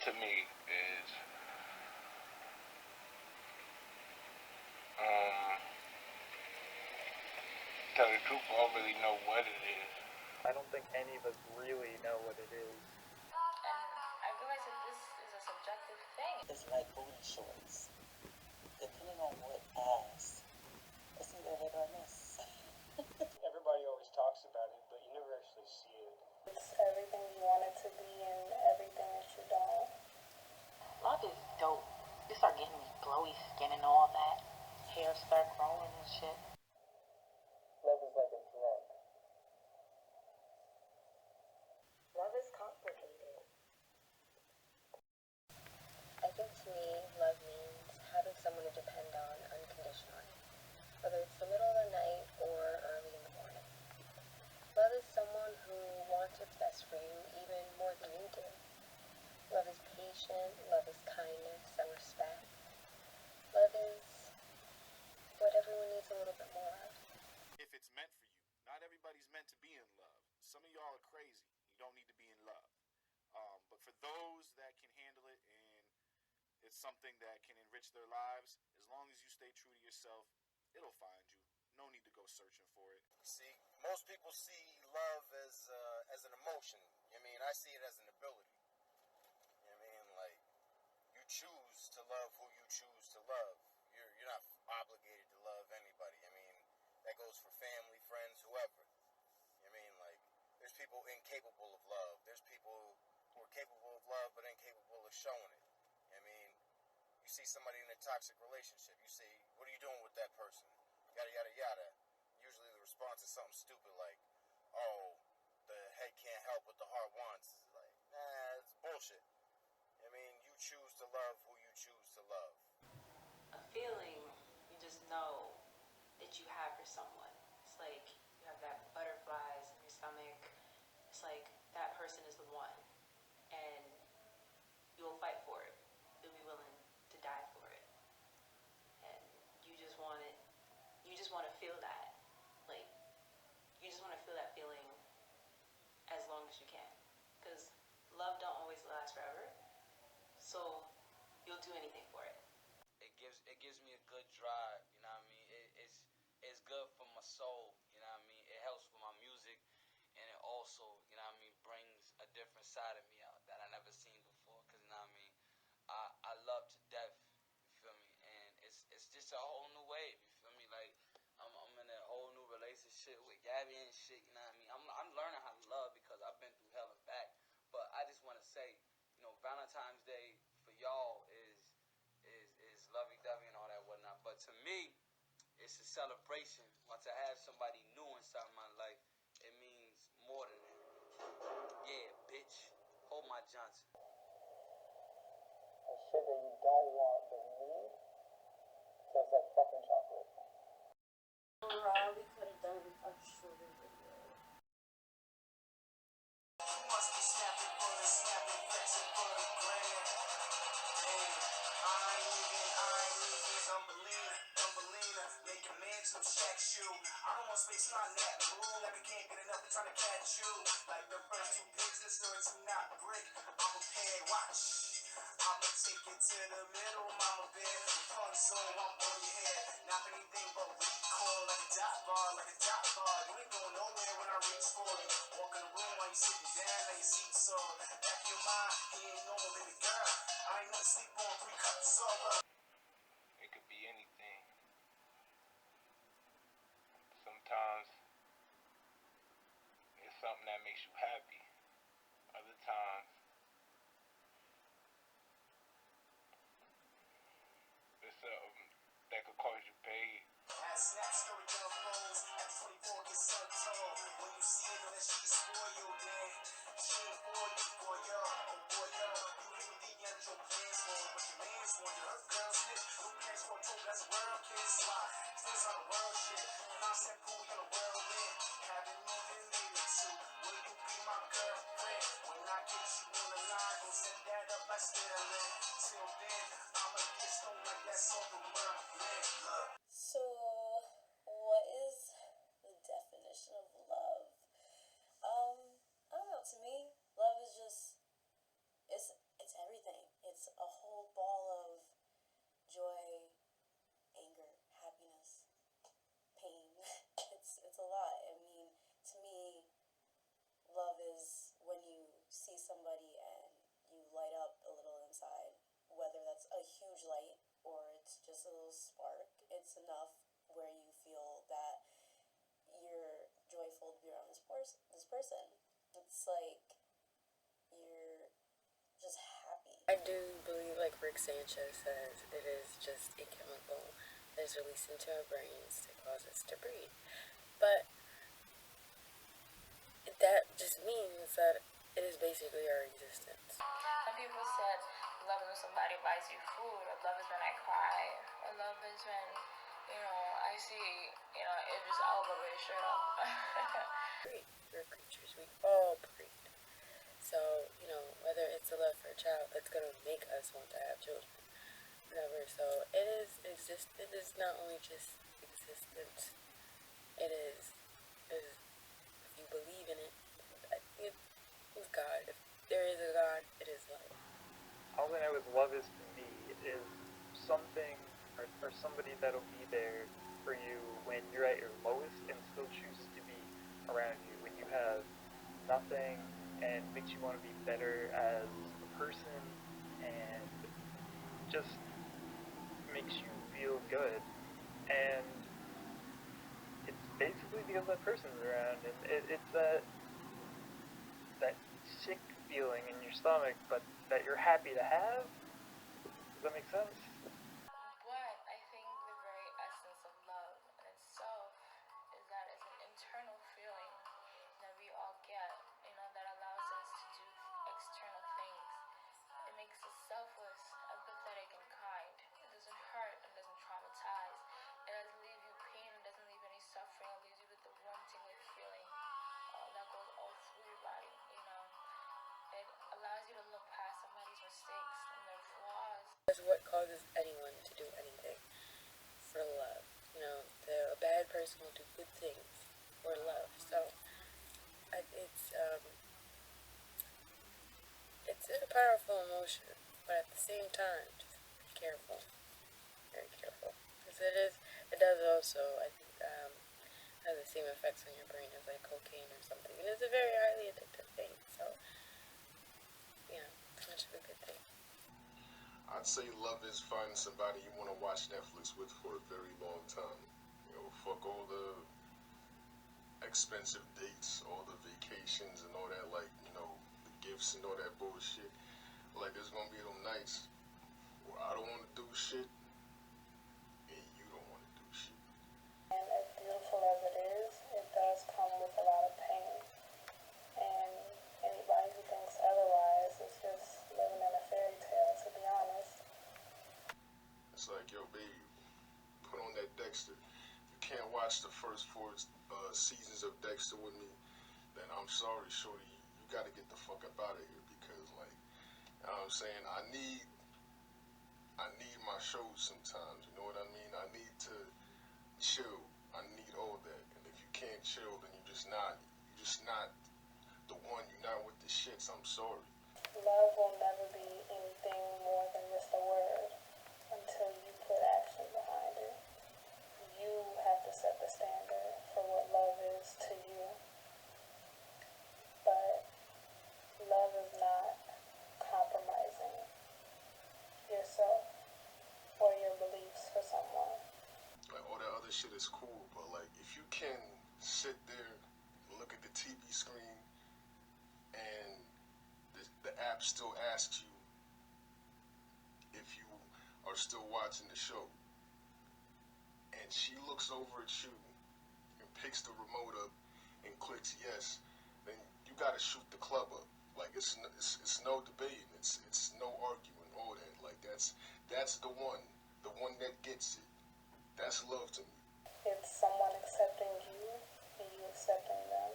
to me is tell the truth, I don't really know what it is. I don't think any of us really know what it is. And I realize that this is a subjective thing. It's like booty shorts. Depending on what ass, it's either hit or miss. Everybody always talks about it, but you never actually see it. It's everything you want it to be and everything that you don't. Love is dope. You start getting glowy skin and all that. Hair start growing and shit. Love is like a drug. Love is complicated. I think to me, love means having someone to depend on unconditionally, whether it's the middle of the night or early in the morning. Love is someone who wants what's best for you even more than you do. Love is patient, love is kindness and respect. Love is what everyone needs a little bit more of. If it's meant for you, not everybody's meant to be in love. Some of y'all are crazy. You don't need to be in love. But for those that can handle it and it's something that can enrich their lives, as long as you stay true to yourself, it'll find you. No need to go searching for it. See, most people see love as an emotion. I mean, I see it as an ability. I mean, like, you choose to love who you choose to love. You're not obligated to love anybody. I mean, that goes for family, friends, whoever. I mean, like, there's people incapable of love. There's people who are capable of love but incapable of showing it. I mean, you see somebody in a toxic relationship, you say, what are you doing with that person? Yada, yada, yada. Usually the response is something stupid like, oh, the head can't help what the heart wants. Like, nah, it's bullshit. I mean, you choose to love who you choose to love. A feeling you just know that you have for someone. It's like you have that butterflies in your stomach. It's like that person is the one. And you'll fight for it. You'll be willing to die for it. And you just want it. You just want to feel that. Like, you just want to feel that feeling as long as you can. Because love don't always last forever. So you'll do anything for it. It gives me a good drive, you know what I mean? It's good for my soul, you know what I mean? It helps with my music, and it also, you know what I mean, brings a different side of me out that I never seen before. Cause you know what I mean, I love to death, you feel me? And it's just a whole new wave, you feel me? Like I'm in a whole new relationship with Gabby and shit, you know what I mean? I'm learning how to love because I've been through hell and back. But I just want to say, you know, Valentine's Day for y'all is lovey-dovey and all that whatnot. But to me, it's a celebration. Once I have somebody new inside my life, it means more than that. Yeah, bitch. Hold my Johnson. The sugar you don't want but need tastes like fucking chocolate. Overall, we could have done a shorter video. You must be snapping for the snapping, flexing for the gram. Damn, I ain't even Thumbelina, make a man some shack shoe. I don't want space, not that rule. Like I can't get enough of trying to catch you. Like the first two pigs, the story to not brick. I'm prepared, watch. I'ma take it to the middle, mama bear. Pun so I'm on your head. Not anything but recoil, like a dot bar, like a dot bar. You ain't going nowhere when I reach for you. Walk in the room while you sitting down, like your seat so. Back in your mind, he ain't normal, baby girl. I ain't nothing to sleep on, 3 cups sober. It could be anything. Sometimes it's something that makes you happy. Other times it's something that could cause you pain. As snaps, story unfolds. At 24, get sun told. When you see it, know that she's spoiled, then she ain't for you, boy, yo. Oh, boy, yo. You hit the end your plans for what your man's for. You hurt girls, hit. No plans for a total, that's a world kiss. Why? Still on the world shit. Nonsense, cool, you're a whirlwind. Haven't even made it to where you be it's like you're just happy. I do believe, like Rick Sanchez says, it is just a chemical that is released into our brains to cause us to breathe. But that just means that it is basically our existence. Some people said love is when somebody buys you food, or love is when I cry, or love is when, I see, it just elevated straight up. We're creatures, we all breathe. So, whether it's a love for a child that's going to make us want to have children, whatever. So, it is not only just existence, it is if you believe in it, it's God. If there is a God, it is life. All I know is love is to me is something or somebody that'll be there for you when you're at your lowest and still chooses to be around you when you have nothing and makes you want to be better as a person and just makes you feel good. And it's basically because that person's around, and it's that sick feeling in your stomach, but that you're happy to have. Does that make sense? But I think the very essence of love in itself is that it's an internal feeling that we all get, that allows us to do external things. It makes us selfless, empathetic, and kind. It doesn't hurt, it doesn't traumatize. It doesn't leave you pain, it doesn't leave any suffering, it leaves you with the warm, tingling feeling that goes all through your body, It allows you to look past somebody's mistakes and their flaws. That's what causes anyone to do anything for love. A bad person will do good things for love. So it's a powerful emotion, but at the same time, just be careful, very careful, because it does also, I think, have the same effects on your brain as like cocaine or something, and it's a very highly addictive thing. So it's much of a good thing. I'd say love is finding somebody you want to watch Netflix with for a very long time. Fuck all the expensive dates, all the vacations and all that, the gifts and all that bullshit. There's gonna be them nights where I don't want to do shit and you don't want to do shit. And as beautiful as it is, it does come with a lot of pain. And anybody who thinks otherwise is just living in a fairy tale, to be honest. It's like, yo, babe, put on that Dexter. You can't watch the first 4 seasons of Dexter with me, then I'm sorry, shorty. You gotta get the fuck up out of here because, you know what I'm saying? I need my shows sometimes, you know what I mean? I need to chill. I need all that. And if you can't chill, then you're just not the one. You're not with the shits. I'm sorry. Love will never be anything more than just a word until you put action behind it. You have to set the standard for what love is to you. But love is not compromising yourself or your beliefs for someone. All that other shit is cool, but if you can sit there and look at the TV screen and the app still asks you if you are still watching the show, and she looks over at you and picks the remote up and clicks yes, then you gotta shoot the club up. It's no debating. It's no arguing. All that. That's the one that gets it. That's love to me. It's someone accepting you and you accepting them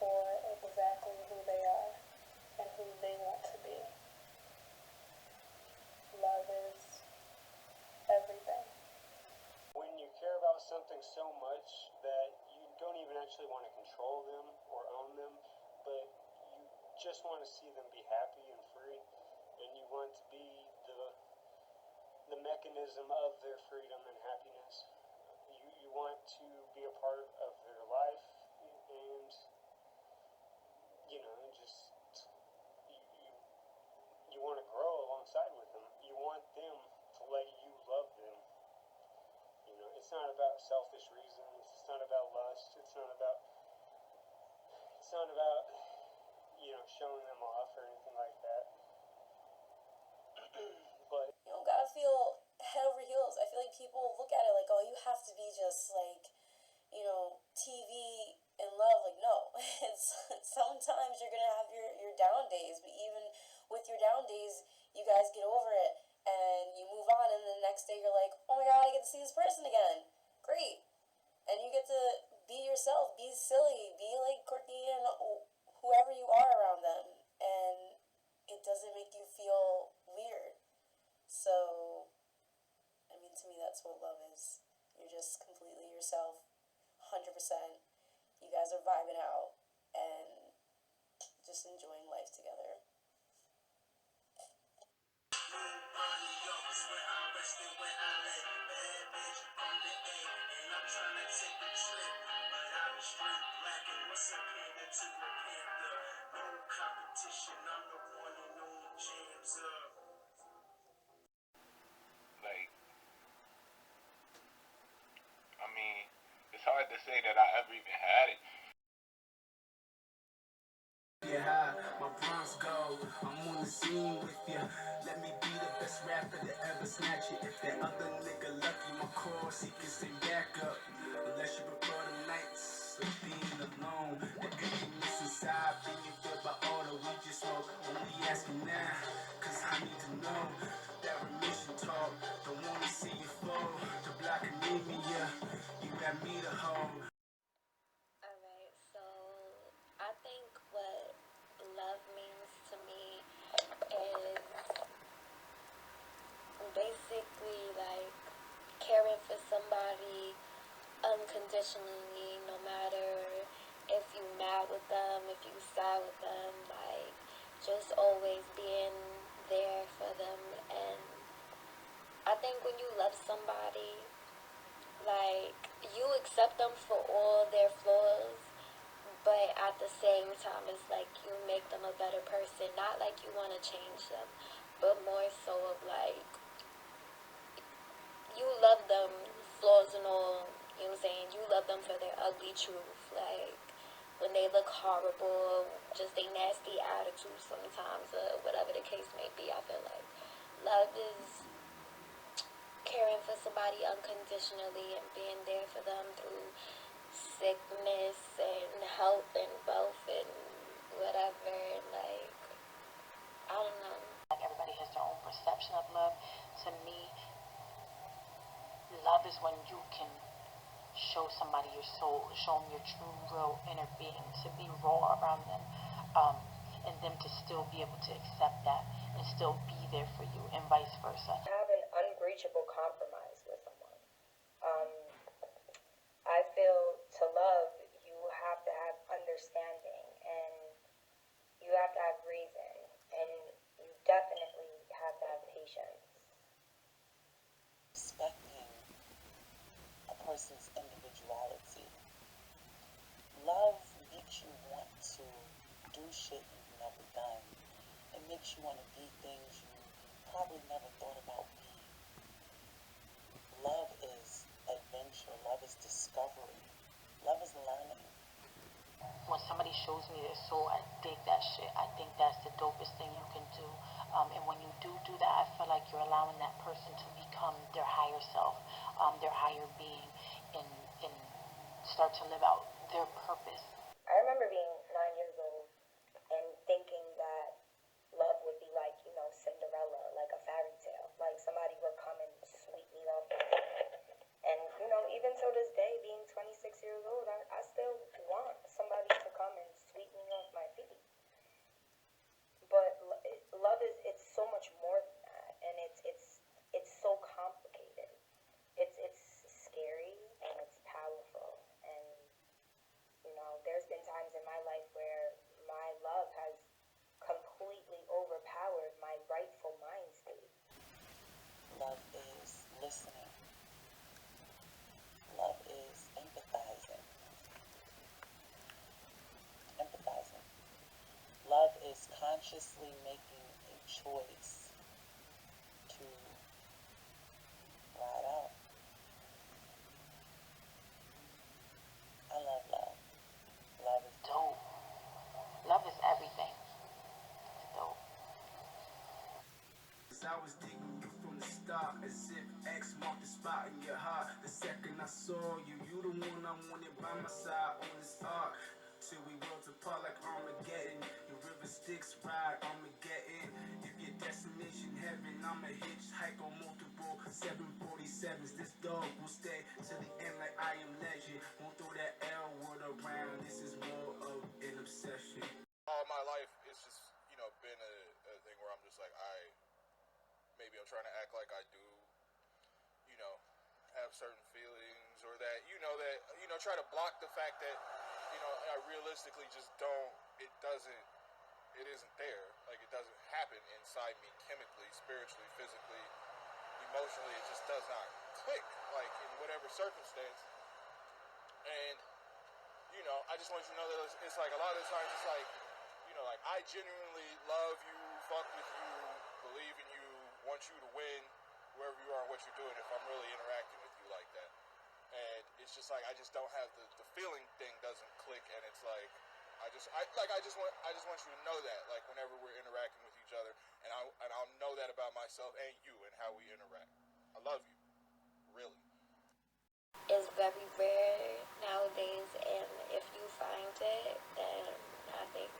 for exactly who they are and who they want to be. Love is everything. When you care about something so much that you don't even actually want to control them or own them, but you just want to see them be happy and free, and you want to be the mechanism of their freedom and happiness. You want to be a part of their life, and you want to grow alongside with them. You want them to let you love them. It's not about selfish reasons. It's not about lust. It's not about showing them off or anything like that. But You don't gotta feel head over heels. I feel like people look at it like, oh, you have to be just like, TV and love. Like, no. It's sometimes you're gonna have your down days, but even with your down days, you guys get over it and you move on, and the next day you're like, oh my god, I get to see this person again. Great. And you get to be yourself, be silly, be like Courtney and whoever you are around them, and it doesn't make you feel weird. So, I mean, to me, that's what love is. You're just completely yourself, 100%. You guys are vibing out and just enjoying life together. Like, I mean, it's hard to say that I ever even had it. Yeah, my bronze gold, I'm on the scene with ya. Let me be the best rapper to ever snatch it. If that other nigga lucky, my course, he can stay back up. Unless you prefer the nights of being alone. The emptiness inside, being filled by all the weed you smoke. Only asking now, cause I need to know. That remission talk, don't wanna see you fall. The block can need me, yeah, you got me to hold. Alright, so I think what love means to me is basically like caring for somebody unconditionally, no matter if you mad with them, if you sad with them, like just always being there for them. And I think when you love somebody, like you accept them for all their flaws, but at the same time it's like you make them a better person. Not like you want to change them, but more so of like you love them, flaws and all, you know what I'm saying? You love them for their ugly truth, like when they look horrible, just they nasty attitude sometimes, or whatever the case may be. I feel like love is caring for somebody unconditionally and being there for them through sickness and health and wealth and whatever. And like, I don't know. Like everybody has their own perception of love. To me, love is when you can show somebody your soul, show them your true, real inner being, to be raw around them, and them to still be able to accept that and still be there for you, and vice versa. Have an unbreachable compromise with someone. I feel to love, you have to have understanding and you have to have reason, and you definitely have to have patience. Respecting a person's individuality. Love makes you want to do shit you've never done. It makes you want to be things you probably never thought about being. Love is adventure. Love is discovery. Love is learning. When somebody shows me their soul, I dig that shit. I think that's the dopest thing you can do. And when you do that, I feel like you're allowing that person to become their higher self, their higher being, and start to live out their purpose. I remember being 9 years old and thinking that love would be like, Cinderella, like a fairy tale. Like somebody would come and sweep me off. And, even till this day, being 26 years old, I still want somebody to come and sweep me off my feet. But love it's so much more than that. And it's so complicated. It's scary and it's powerful. And, there's been times in my life where my love has completely overpowered my rightful mind state. Love is listening. Love is empathizing. Love is consciously making a choice to ride out. I love love. Love is Dope. Love is everything. was digging you from the start, as if X marked the spot in your heart. The second I saw you, you the one I wanted by my side on this arc. Till we worlds apart like Armageddon. Your river Styx ride Armageddon. If your destination heaven, I'ma hitchhike on multiple 747s. This dog will stay till the end like I am legend. Won't throw that L word around. This is more of an obsession. All my life, it's just, been a thing where I'm just like, maybe I'm trying to act like I do, have certain feelings, or that, try to block the fact that, I realistically just don't, it isn't there. Like, it doesn't happen inside me chemically, spiritually, physically, emotionally. It just does not click, like, in whatever circumstance. And, I just want you to know that it's like, a lot of the times it's like, like, I genuinely love you, fuck with you, believe in you, want you to win, wherever you are and what you're doing, if I'm really interacting with you like that. And it's just like, I just don't have the feeling thing doesn't click, and it's like, I just want you to know that, like, whenever we're interacting with each other, and I'll know that about myself and you and how we interact. I love you, really. It's very rare nowadays, and if you find it, then I think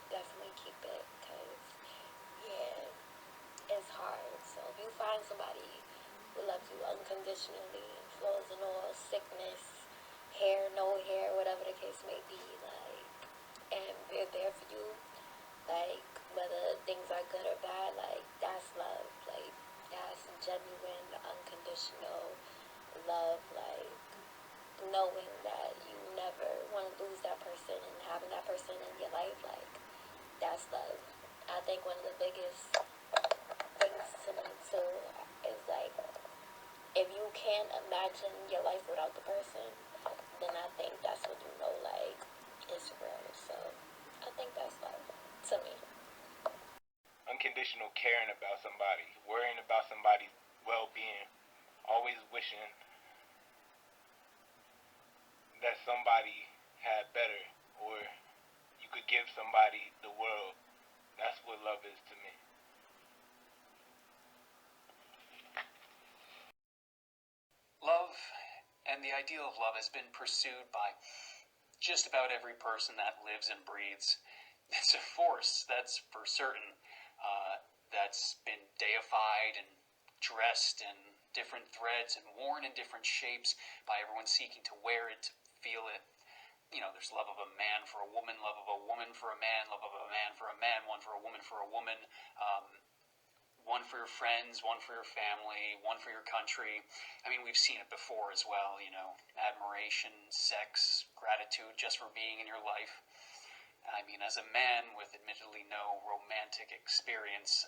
definitely keep it, because, yeah, it's hard. So if you find somebody who loves you unconditionally, flaws and all, sickness, hair, no hair, whatever the case may be, like, and they're there for you, like, whether things are good or bad, like, that's love. Like, that's genuine, unconditional love, like, knowing that you never want to lose that person and having that person in your life, like, that's love. I think one of the biggest things to me too is, like, if you can't imagine your life without the person, then I think that's when you know, like, it's real. So I think that's love to me. Unconditional caring about somebody, worrying about somebody's well-being, always wishing that somebody had better, or you could give somebody the world. That's what love is to me. Love and the ideal of love has been pursued by just about every person that lives and breathes. It's a force, that's for certain, that's been deified and dressed in different threads and worn in different shapes by everyone seeking to wear it, to feel it. There's love of a man for a woman, love of a woman for a man, love of a man for a man, one for a woman for a woman, one for your friends, one for your family, one for your country. I mean, we've seen it before as well, admiration, sex, gratitude just for being in your life. I mean, as a man with admittedly no romantic experience,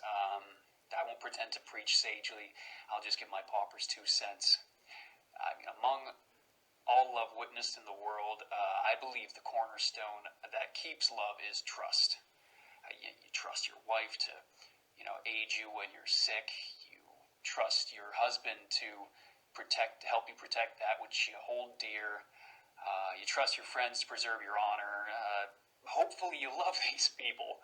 I won't pretend to preach sagely. I'll just give my pauper's 2 cents. I mean, among all love witnessed in the world, I believe the cornerstone that keeps love is trust. You trust your wife to, aid you when you're sick. You trust your husband to help you protect that which you hold dear. You trust your friends to preserve your honor. Hopefully you love these people.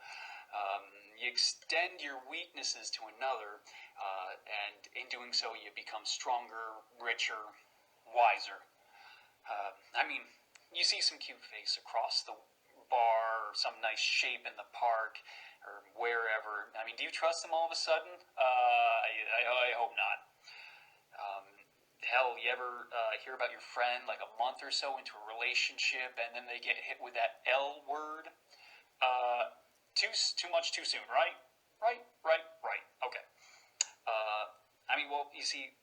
You extend your weaknesses to another, and in doing so you become stronger, richer, wiser. I mean, you see some cute face across the bar, or some nice shape in the park, or wherever. I mean, do you trust them all of a sudden? I hope not. Hell, you ever hear about your friend like a month or so into a relationship, and then they get hit with that L word? Too much too soon, right? Right. Okay. I mean, well, you see,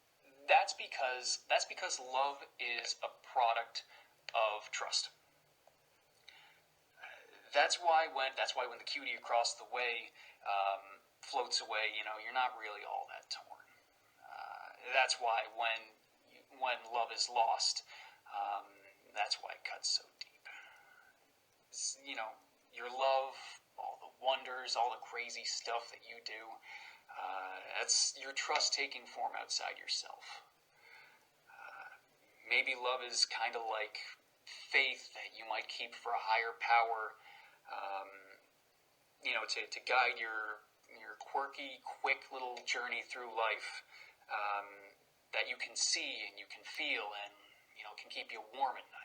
that's because love is a product of trust. That's why when the cutie across the way floats away, you're not really all that torn. That's why when love is lost, that's why it cuts so deep. Your love, all the wonders, all the crazy stuff that you do, that's your trust taking form outside yourself. Maybe love is kind of like faith that you might keep for a higher power, to guide your quirky, quick little journey through life that you can see and you can feel and, can keep you warm at night.